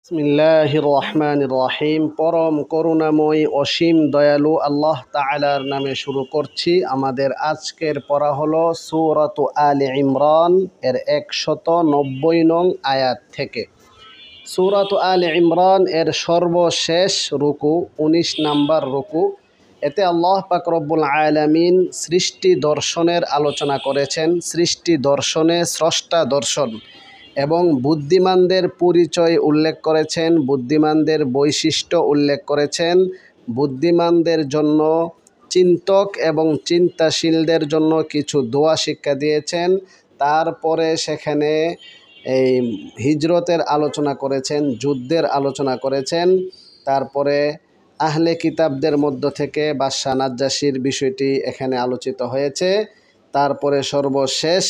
বিসমিল্লাহির রহমানির রহিম। পরম করুণাময় অসীম দয়ালু আল্লাহ তাআলার নামে শুরু করছি। আমাদের আজকের পড়া হলো সূরাতু আলে ইমরান এর 190 নং আয়াত থেকে। সূরাতু আলে ইমরান এর সর্বশেষ রুকু 19 নাম্বার রুকু। এতে আল্লাহ পাক রব্বুল আলামিন সৃষ্টি দর্শনের আলোচনা করেছেন। সৃষ্টি দর্শনে স্রষ্টা দর্শন এবং বুদ্ধিমানদের পরিচয় উল্লেখ করেছেন, বুদ্ধিমানদের বৈশিষ্ট্য উল্লেখ করেছেন, বুদ্ধিমানদের জন্য চিন্তক এবং চিন্তাশীলদের জন্য কিছু দোয়া শিক্ষা দিয়েছেন। তারপরে সেখানে এই হিজরতের আলোচনা করেছেন, যুদ্ধের আলোচনা করেছেন। তারপরে আহলে কিতাবদের মধ্য থেকে বাদশাহ নাজ্জাশীর বিষয়টি এখানে আলোচিত হয়েছে। তারপরে সর্বশেষ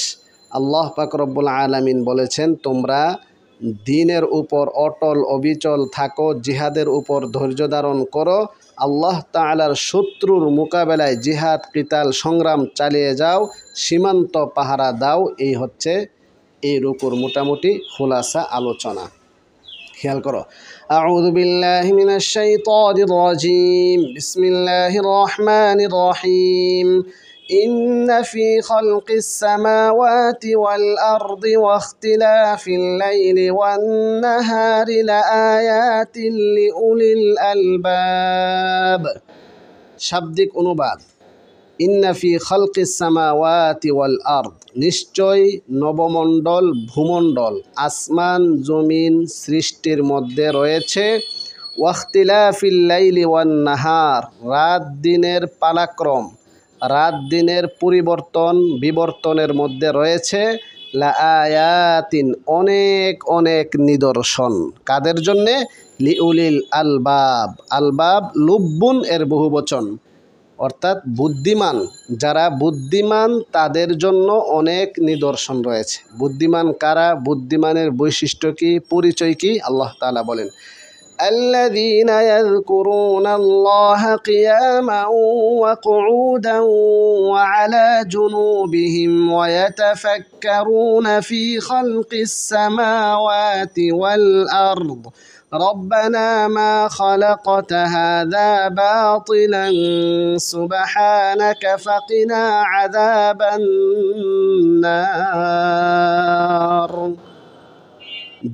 আল্লাহ পাক রব্বুল আলামিন বলেছেন, তোমরা দ্বীনের উপর অটল অবিচল থাকো, জিহাদের উপর ধৈর্য ধারণ করো, আল্লাহ তাআলার শত্রুর মোকাবেলায় জিহাদ কিতাল সংগ্রাম চালিয়ে যাও, সীমান্ত পাহারা দাও। এই হচ্ছে এই রুকুর মোটামুটি খুলাসা আলোচনা। খেয়াল করো। আউযু বিল্লাহি মিনাশ শাইতানির রাজিম। বিসমিল্লাহির রহমানির রহিম। إن في خلق السماوات والأرض واختلاف الليل والنهار لآيات لأولي الألباب। শাব্দিক অনুবাদ। ইন্না ফি খালকিস সামাওয়াতি ওয়াল আরদ, নিশ্চয় নবমণ্ডল ভূমণ্ডল আসমান জমিন সৃষ্টির মধ্যে রয়েছে, ওয়াখতিলাফিল লাইলি ওয়ান নাহার, রাত দিনের পালাক্রম, রাত দিনের পরিবর্তন বিবর্তনের মধ্যে রয়েছে, লাআয়াতিন, অনেক অনেক নিদর্শন। কাদের জন্যে? লিউলিল আলবাব। আলবাব লুব্বুন এর বহুবচন, অর্থাৎ বুদ্ধিমান। যারা বুদ্ধিমান তাদের জন্য অনেক নিদর্শন রয়েছে। বুদ্ধিমান কারা? বুদ্ধিমানের বৈশিষ্ট্য কি, পরিচয় কি? আল্লাহ তাআলা বলেন, الذين يذكرون الله قياما وقعودا وعلى جنوبهم ويتفكرون في خلق السماوات والأرض ربنا ما خلقت هذا باطلا سبحانك فقنا عذاب النار।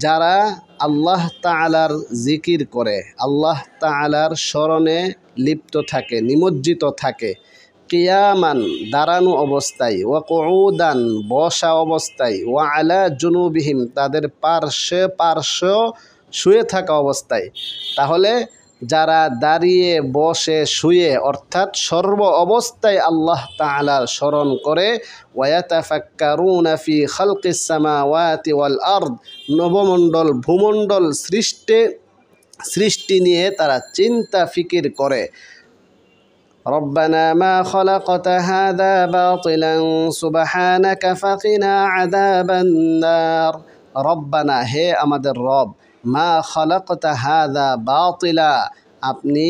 যারা আল্লাহ তাআলার জিকির করে, আল্লাহ তাআলার স্মরণে লিপ্ত থাকে, নিমজ্জিত থাকে, কিয়ামান, দাঁড়ানো অবস্থায়, ওয়া কুউদান, বসা অবস্থায়, ওয়া আলা জুনুবিহিম, তাদের পার্শ্ব শুয়ে থাকা অবস্থায়। তাহলে যারা দাঁড়িয়ে বসে শুয়ে অর্থাৎ সর্ব অবস্থায় আল্লাহ তাআলার স্মরণ করে, ওয়ায়াতাফাক্কারুনা ফি খালকিস সামাওয়াতি ওয়াল আরদ, নবমণ্ডল ভূমণ্ডল সৃষ্টি নিয়ে তারা চিন্তা ফিকির করে। রব্বানা মা খালাকতা হাযা বাতিলান সুবহানাকা ফাকিনা আযাবান নার। রব্বানা, হে আমাদের রব, মা খালাকতা হাযা বাতিলা, আপনি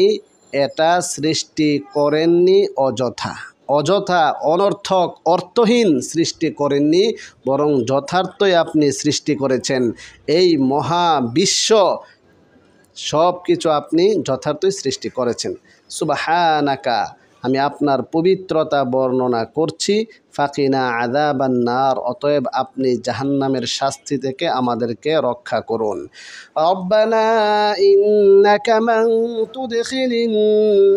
এটা সৃষ্টি করেননি অযথা। অযথা, অনর্থক, অর্থহীন সৃষ্টি করেননি, বরং যথার্থই আপনি সৃষ্টি করেছেন। এই মহাবিশ্ব সব কিছু আপনি যথার্থই সৃষ্টি করেছেন। সুবহানাকা, আমি আপনার পবিত্রতা বর্ণনা করছি। ফাকিনা আযাবান নার, অতএব আপনি জাহান্নামের শাস্তি থেকে আমাদেরকে রক্ষা করুন। রব্বানা ইন্নাকা মান তুদখিলিন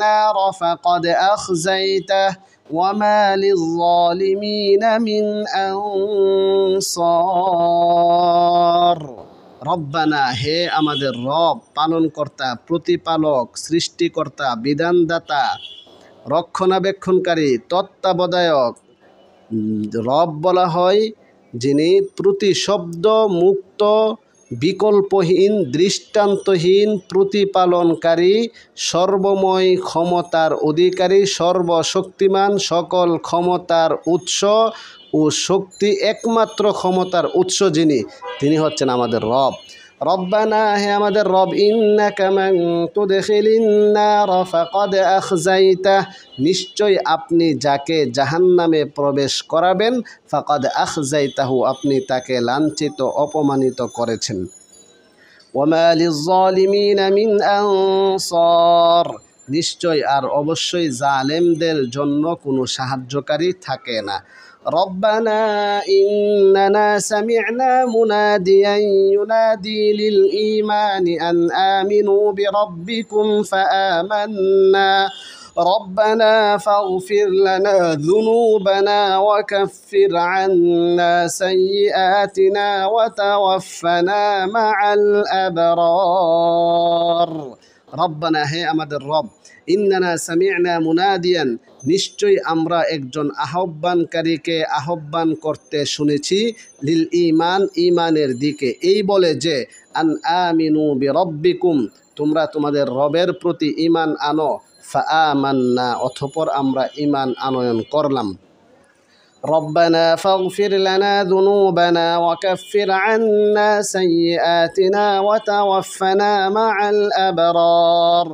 নার ফাকাদ আখযাইতাহু ওয়া মা লিয-যালিমিনা মিন আনসার। রব্বানা, হে আমাদের রব, পালনকর্তা, প্রতিপালক, সৃষ্টিকর্তা, বিধানদাতা, রক্ষণাবেক্ষণকারী, তত্ত্বাবধায়ক। রব বলা হয় যিনি প্রতিশব্দ মুক্ত, বিকল্পহীন, দৃষ্টান্তহীন, প্রতিপালনকারী, সর্বময় ক্ষমতার অধিকারী, সর্বশক্তিমান, সকল ক্ষমতার উৎস ও শক্তি একমাত্র ক্ষমতার উৎস যিনি, তিনি হচ্ছেন আমাদের রব। রব্বানা, হে আমাদের রব, ইন্নাকা মান তুদখিলিন নার ফাকাদ আখযাইতাহু, নিশ্চয় আপনি যাকে জাহান্নামে প্রবেশ করাবেন, ফাকাদ আখযাইতাহু, আপনি তাকে লাঞ্ছিত অপমানিত করেছেন। ওয়ামা লিয-যালিমিনা মিন আনসার, নিশ্চয় আর অবশ্যই জালেমদের জন্য কোনো সাহায্যকারী থাকে না। রব্বানা ইন্নানা সামি'না মুনাদিয়ান ইউনাদি লিল ঈমানি আন আমিনু বিরাব্বিকুম ফাআমান্না ربنا فاغفر لنا ذنوبنا وكفر عنا سيئاتنا وتوفنا مع الأبرار ربنا হে আমাদের রব ইন্নানা সামি'না মুনাদিয়ান, নিশ্চয়ই আমরা একজন আহ্বানকারীকে আহ্বান করতে শুনেছি, লিল ঈমান, ঈমানের দিকে, এই বলে যে আন আমিনু বিরাব্বিকুম, তোমরা তোমাদের রবের প্রতি ঈমান আনো, ফাআমান্না, অতঃপর আমরা ঈমান আনয়ন করলাম। রব্বানা ফাগফির লানা যুনুবানা ওয়া কাফির আন্না সাইয়্যাতিনা ওয়া তাওয়াফফানা মা'আল আবরার।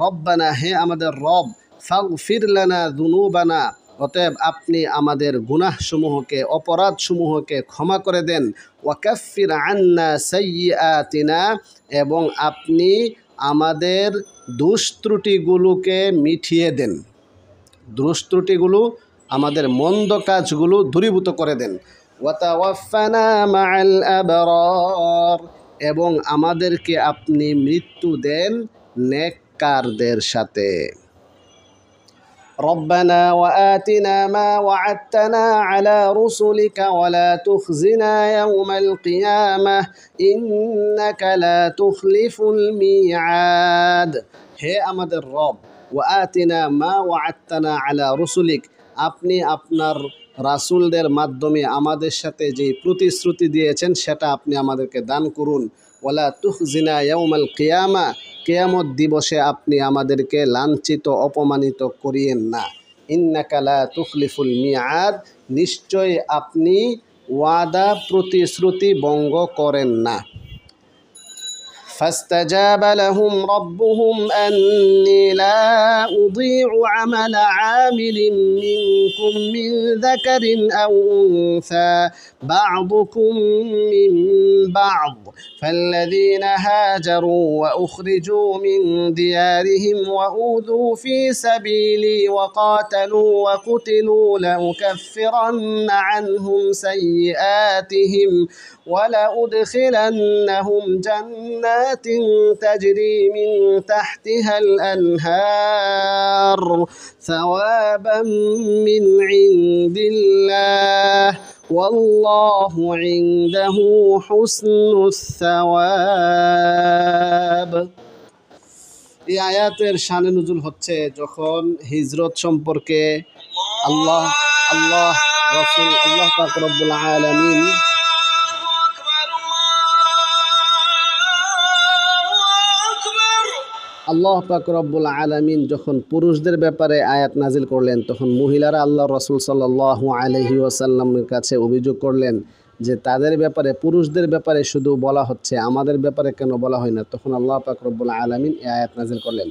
রব্বানা হে আমাদের রব, ফাগফির লানা যুনুবানা, অতএব আপনি আমাদের গুনাহসমূহকে, অপরাধসমূহকে ক্ষমা করে দেন, ওয়া কাফির আন্না সাইয়্যাতিনা, এবং আপনি আমাদের দুষ্ত্রুটিগুলোকে মিটিয়ে দেন, দুষ্ত্রুটিগুলো, আমাদের মন্দ কাজগুলো দূরীভূত করে দেন। ওয়া তাওয়াফফানা মা'আল আবরার, এবং আমাদেরকে আপনি মৃত্যু দেন নেককারদের সাথে। ربنا وآتنا ما وعدتنا على رسلك ولا تخزنا يوم القيامة إنك لا تخلف الميعاد। হে আমাদের রব, ওয়াতিনা মা ওয়া'আদতানা আলা রুসুলিক, আপনি আপনার রাসূলদের মাধ্যমে আমাদের সাথে যে প্রতিশ্রুতি দিয়েছেন সেটা আপনি আমাদেরকে দান করুন। ওয়ালা তুখজিনা ইয়াউমাল কিয়ামা, কিয়ামত দিবসে আপনি আমাদেরকে লাঞ্ছিত অপমানিত করিয়েন না। ইন্নাকা লা তুখলিফুল মিআদ, নিশ্চয় আপনি ওয়াদা প্রতিশ্রুতি ভঙ্গ করেন না। فاستجاب لهم ربهم أني لا أضيع عمل عامل منكم من ذكر أو أنثى بعضكم من بعض، فالذين هاجروا وأخرجوا من ديارهم وأوذوا في سبيلي وقاتلوا وقتلوا لأكفرن عنهم سيئاتهم ولأدخلنهم جنات تجري من تحتها الأنهار ثوابا من عند الله والله عنده حسن الثواب। এই আয়াতের শানে নুজুল হচ্ছে যখন হিজরত সম্পর্কে আল্লাহ পাক রব্বুল আলামিন আল্লাহ পাক রব্বুল আলামিন যখন পুরুষদের ব্যাপারে আয়াত নাজিল করলেন, তখন মহিলারা আল্লাহ রাসূল সাল্লাল্লাহু আলাইহি ওয়াসাল্লামের কাছে অভিযোগ করলেন যে তাদের ব্যাপারে, পুরুষদের ব্যাপারে শুধু বলা হচ্ছে, আমাদের ব্যাপারে কেন বলা হয় না? তখন আল্লাহ পাক রব্বুল আলামিন এই আয়াত নাজিল করলেন,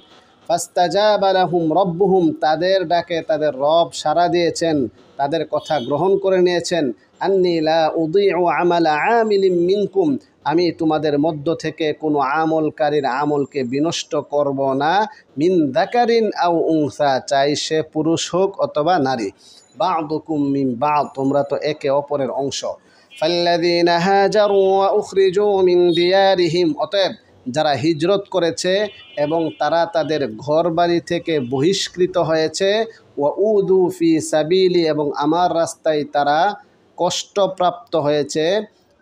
ফাস্তাজাবা লাহুম রব্বুহুম, তাদের ডাকে তাদের রব সাড়া দিয়েছেন, তাদের কথা গ্রহণ করে নিয়েছেন। আন্নী লা উযীউ আমালা আমিলিন মিনকুম, আমি তোমাদের মধ্য থেকে কোনো আমলকারীর আমলকে বিনষ্ট করব না। মিন যাকারিন আও উনসা, চাই সে পুরুষ হোক অথবা নারী। বা'দুকুম মিন বা'দ, তোমরা তো একে অপরের অংশ। ফাল্লাযীনা হাজারু ওয়া উখরিজু মিন দিয়ারিহিম, অতএব যারা হিজরত করেছে এবং তারা তাদের ঘরবাড়ি থেকে বহিষ্কৃত হয়েছে, ওয়া উদু ফি সাবিলি, এবং আমার রাস্তায় তারা কষ্টপ্রাপ্ত হয়েছে,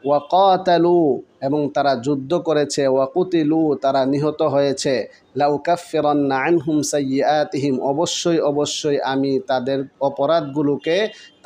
ওয়া কাতালু, এবং তারা যুদ্ধ করেছে, ওয়া কুতিলু, তারা নিহত হয়েছে, লাউকাফিরান্না আনহুম সাইয়্যাতিহিম, অবশ্যই আমি তাদের অপরাধগুলোকে,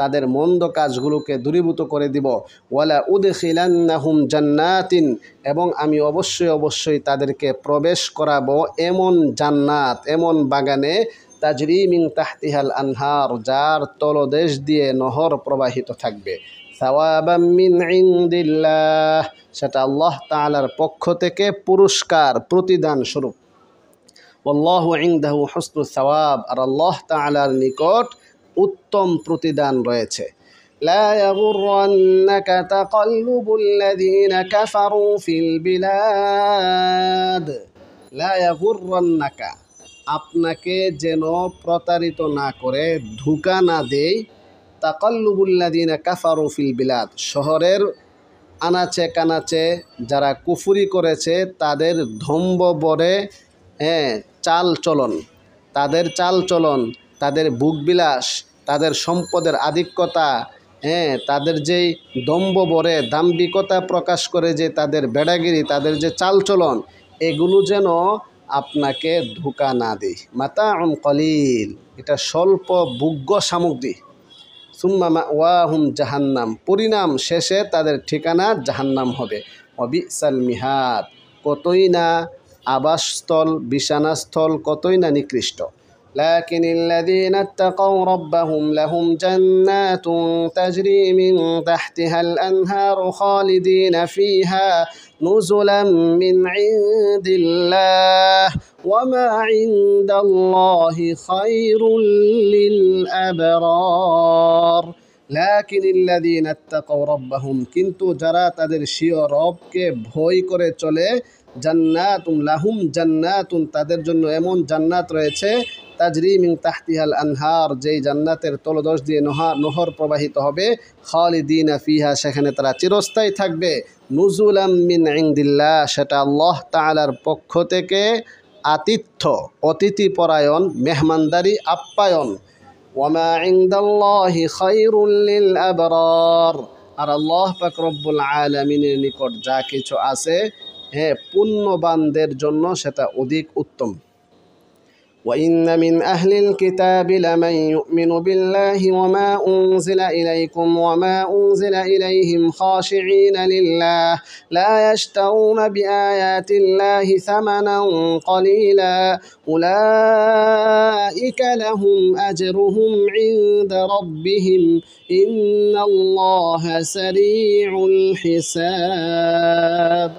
তাদের মন্দ কাজগুলোকে দূরীভূত করে দিব। ওয়ালা উদখিলান্নাহুম জান্নাতিন, এবং আমি অবশ্যই তাদেরকে প্রবেশ করাবো এমন জান্নাত, এমন বাগানে, তাজরি মিন তাহতিহাল আনহার, যার তলদেশ দিয়ে নহর প্রবাহিত থাকবে। সাওয়াবাম মিন ইনদিল্লাহ, সেটা আল্লাহ তাআলার পক্ষ থেকে পুরস্কার, প্রতিদান স্বরূপ। আল্লাহু ইনদাহু হুসনুস সাওয়াব, আর আল্লাহ তাআলার নিকট উত্তম প্রতিদান রয়েছে। لا يغرنك تقلب الذين كفروا في البلاد لا يغرنك আপনাকে যেন প্রতারিত না করে, ধোঁকা না দেয়, তাকাল্লুবুল্লাযিনা কাফারু ফিল বিলাদ, শহরের আনাচে কানাচে যারা কুফরি করেছে তাদের ধম্ববরে চাল চলন, তাদের বুকবিলাস, তাদের সম্পদের আধিক্যতা, তাদের যেই দম্ববরে দাম্ভিকতা প্রকাশ করে, যে তাদের বেড়াগিরি, তাদের যে চালচলন, এগুলো যেন আপনাকে ধোঁকা না দেয়। মাতাউন কলিল, এটা স্বল্প ভোগ্য সামগ্রী। সুম্মা মাওয়াহুম জাহান্নাম, পরিণাম শেষে তাদের ঠিকানা জাহান্নাম হবে। ওয়াবিসাল মিহাদ, কতই না আবাসস্থল, বিছানাস্থল কতই না নিকৃষ্ট। لكن الذين اتقوا ربهم لهم جنات تجري من تحتها الأنهار خالدين فيها نزلا من عند الله وما عند الله خير للأبرار لكن الذين اتقوا ربهم, কিন্তু যারা তাদের স্বীয় রবকে ভয় করে চলে, জান্নাতুন লাহুম জান্নাতুন, তাদের জন্য এমন জান্নাত রয়েছে, তাজরি মিন তাহতিহাল আনহার, যেই জান্নাতের তলদেশ দিয়ে নহর প্রবাহিত হবে, খালিদিনা ফিহা, সেখানে তারা চিরস্থায়ী থাকবে, নুজুলাম মিন ইনদিল্লাহ, সেটা আল্লাহ তাআলার পক্ষ থেকে আতিথ্য, অতিথি পরায়ণ, মেহমানদারি, আপ্যায়ন। ওয়ামা ইনদাল্লাহি খায়রুল লিল আবরার, আর আল্লাহ পাক রব্বুল আলামিনের নিকট যা কিছু আছে পুণ্যবানদের জন্য সেটা অধিক উত্তম। وإن من أهل الكتاب لمن يؤمن بالله وما أنزل إليكم وما أنزل إليهم خاشعين لله لا يشترون بآيات الله ثمنا قليلا أولئك لهم أجرهم عند ربهم إن الله سريع الحساب।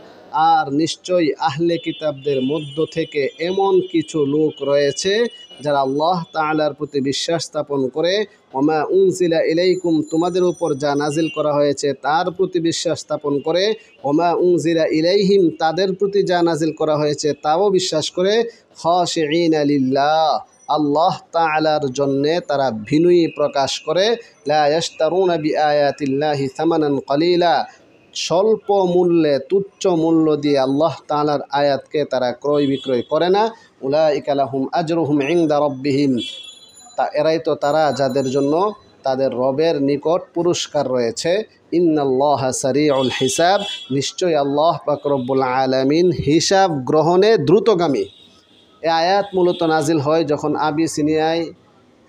আর নিশ্চয়ই আহলে কিতাবদের মধ্য থেকে এমন কিছু লোক রয়েছে যারা আল্লাহ তাআলার প্রতি বিশ্বাস স্থাপন করে, ওমা উনজিলা ইলাইকুম, তোমাদের উপর যা নাজিল করা হয়েছে তার প্রতি বিশ্বাস স্থাপন করে, ওমা উনজিলা ইলাইহিম, তাদের প্রতি যা নাজিল করা হয়েছে তাও বিশ্বাস করে, খাশিঈনা লিল্লাহ, আল্লাহ তাআলার জন্যে তারা বিনয়ী প্রকাশ করে, লা ইয়াশতারুনা বিআয়াতিল্লাহি সামানান কলিলা, স্বল্প মূল্যে, তুচ্ছ মূল্য দিয়ে আল্লাহ তাআলার আয়াতকে তারা ক্রয় বিক্রয় করে না। উলাইকা লাহুম আজরুহুম ইনদা রাব্বিহিম, এরাই তো তারা যাদের জন্য তাদের রবের নিকট পুরস্কার রয়েছে। ইন্নাল্লাহা সারিউল হিসাব, নিশ্চয় আল্লাহ পাক রব্বুল আলামিন হিসাব গ্রহণে দ্রুতগামী। এই আয়াত মূলত নাজিল হয় যখন আবিসিনিয়ায়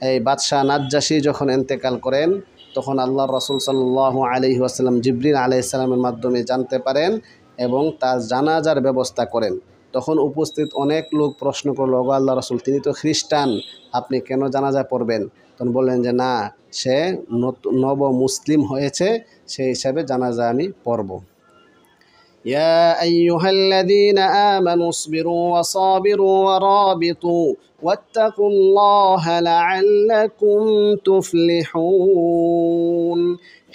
এই বাদশাহ নাজ্জাশী যখন ইন্তেকাল করেন, তখন আল্লাহর রাসূল সাল্লাল্লাহু আলাইহি ওয়াসাল্লাম জিবরিল আলাইহিস সালামের মাধ্যমে জানতে পারেন এবং তার জানাজার ব্যবস্থা করেন। তখন উপস্থিত অনেক লোক প্রশ্ন করল, ওগো আল্লাহর রাসূল, তিনি তো খ্রিস্টান, আপনি কেন জানাজা পড়বেন? তখন বললেন যে না, সে নব মুসলিম হয়েছে, সেই হিসাবে জানাজা আমি পড়ব। يا أيها الذين آمنوا اصبروا وصابروا ورابطوا واتقوا الله لعلكم تفلحون।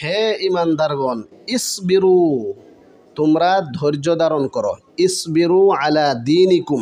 হে ইমানদারগণ, ইসবিরু, তোমরা ধৈর্য ধারণ করো, ইসবিরু আলা দীনিকুম,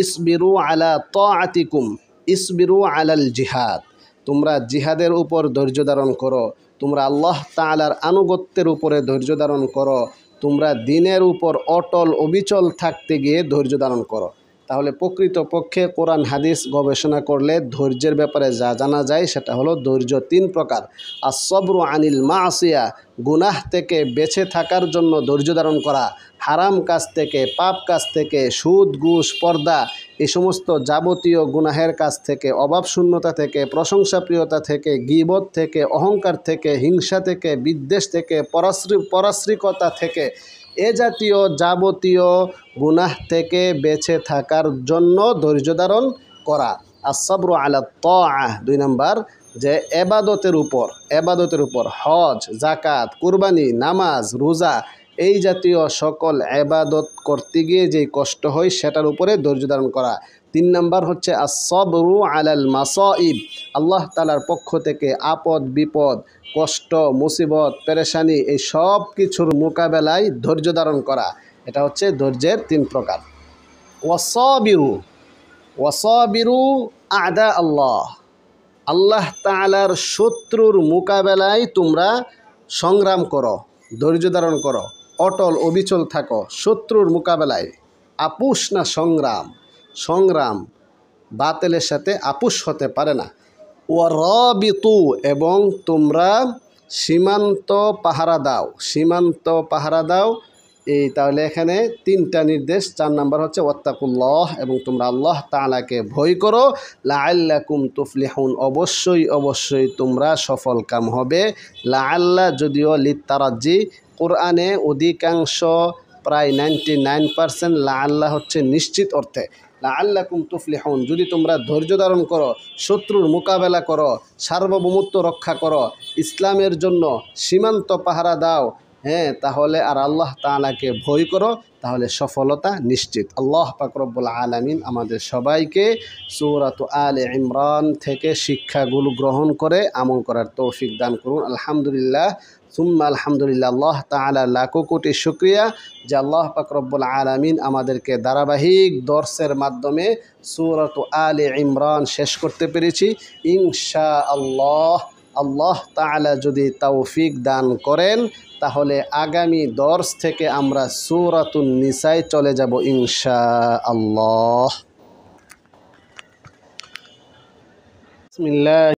ইসবিরু আলা তাআতিকুম, ইসবিরু আলাল জিহাদ, তোমরা জিহাদের উপর ধৈর্য ধারণ করো, তোমরা আল্লাহ তাআলার আনুগত্যের উপরে ধৈর্য ধারণ করো, তোমরা দিনের উপর অটল অবিচল থাকতে গিয়ে ধৈর্য ধারণ করো। তাহলে প্রকৃতপক্ষে কোরআন হাদিস গবেষণা করলে ধৈর্যের ব্যাপারে যা জানা যায় সেটা হলো ধৈর্য তিন প্রকার। আসবরু আনিল মাসিয়া, গুনাহ থেকে বেঁচে থাকার জন্য ধৈর্য ধারণ করা, হারাম কাজ থেকে, পাপ কাজ থেকে, সুদ ঘুষ পর্দা, এই সমস্ত যাবতীয় গুনাহের কাজ থেকে, অভাবশূন্যতা থেকে, প্রশংসাপ্রিয়তা থেকে, গীবত থেকে, অহংকার থেকে, হিংসা থেকে, বিদ্বেষ থেকে, পরাশ্রিকতা থেকে, এ জাতীয় যাবতীয় গুনাহ থেকে বেঁচে থাকার জন্য ধৈর্য ধারণ করা। আসসাবরু আলা তাআহ, 2 নম্বর, যে এবাদতের উপর হজ, জাকাত, কুরবানি, নামাজ, রোজা, এই জাতীয় সকল ইবাদত করতে গিয়ে যেই কষ্ট হয় সেটার উপরে ধৈর্য ধারণ করা। 3 নাম্বার হচ্ছে আস-সাবরু আলাল মাসাইব, আল্লাহ তাআলার পক্ষ থেকে আপদ বিপদ কষ্ট মুসিবত পেরেশানি এই সব কিছুর মোকাবেলায় ধৈর্য ধারণ করা। এটা হচ্ছে ধৈর্যের 3 প্রকার। ওয়াসাবিরু, ওয়াসাবিরু আদা আল্লাহ, আল্লাহ তাআলার শত্রুর মোকাবেলায় তোমরা সংগ্রাম করো, ধৈর্য ধারণ করো, অটল অবিচল থাকো শত্রুর মোকাবেলায়। আপুস না সংগ্রাম, সংগ্রাম বাতিলের সাথে আপুস হতে পারে না। ওয়ারাবিতু, এবং তোমরা সীমান্ত পাহারা দাও, সীমান্ত পাহারা দাও। এই তাহলে এখানে 3টা নির্দেশ। 4 নাম্বার হচ্ছে ওয়াত্তাকুল্লাহ, এবং তোমরা আল্লাহ তাআলাকে ভয় করো। লাআল্লাকুম তুফলিহুন, অবশ্যই অবশ্যই তোমরা সফল কাম হবে। লাআল্লা যদিও লিত্তারাজ্জি, কোরআনে অধিকাংশ প্রায় 99% লাআল্লা হচ্ছে নিশ্চিত অর্থে। লাআল্লাকুম তুফলিহুন, যদি তোমরা ধৈর্য ধারণ করো, শত্রুর মোকাবেলা করো, সার্বভৌমত্ব রক্ষা করো, ইসলামের জন্য সীমান্ত পাহারা দাও, হ্যাঁ, তাহলে আর আল্লাহ তাআলাকে ভয় করো, তাহলে সফলতা নিশ্চিত। আল্লাহ পাক রব্বুল আলামিন আমাদের সবাইকে সূরাত আলে ইমরান থেকে শিক্ষাগুলো গ্রহণ করে আমল করার তৌফিক দান করুন। আলহামদুলিল্লাহ সুম্মা আলহামদুলিল্লাহ। আল্লাহ তাআলা লাখো কোটি শুকরিয়া যে আল্লাহ পাক রব্বুল আলামিন আমাদেরকে ধারাবাহিক দর্সের মাধ্যমে সূরাত আলে ইমরান শেষ করতে পেরেছি। ইনশাআল্লাহ আল্লাহ তাআলা যদি তৌফিক দান করেন তাহলে আগামী দর্স থেকে আমরা সূরাতুন নিসায় চলে যাব ইনশাআল্লাহ। বিসমিল্লাহ।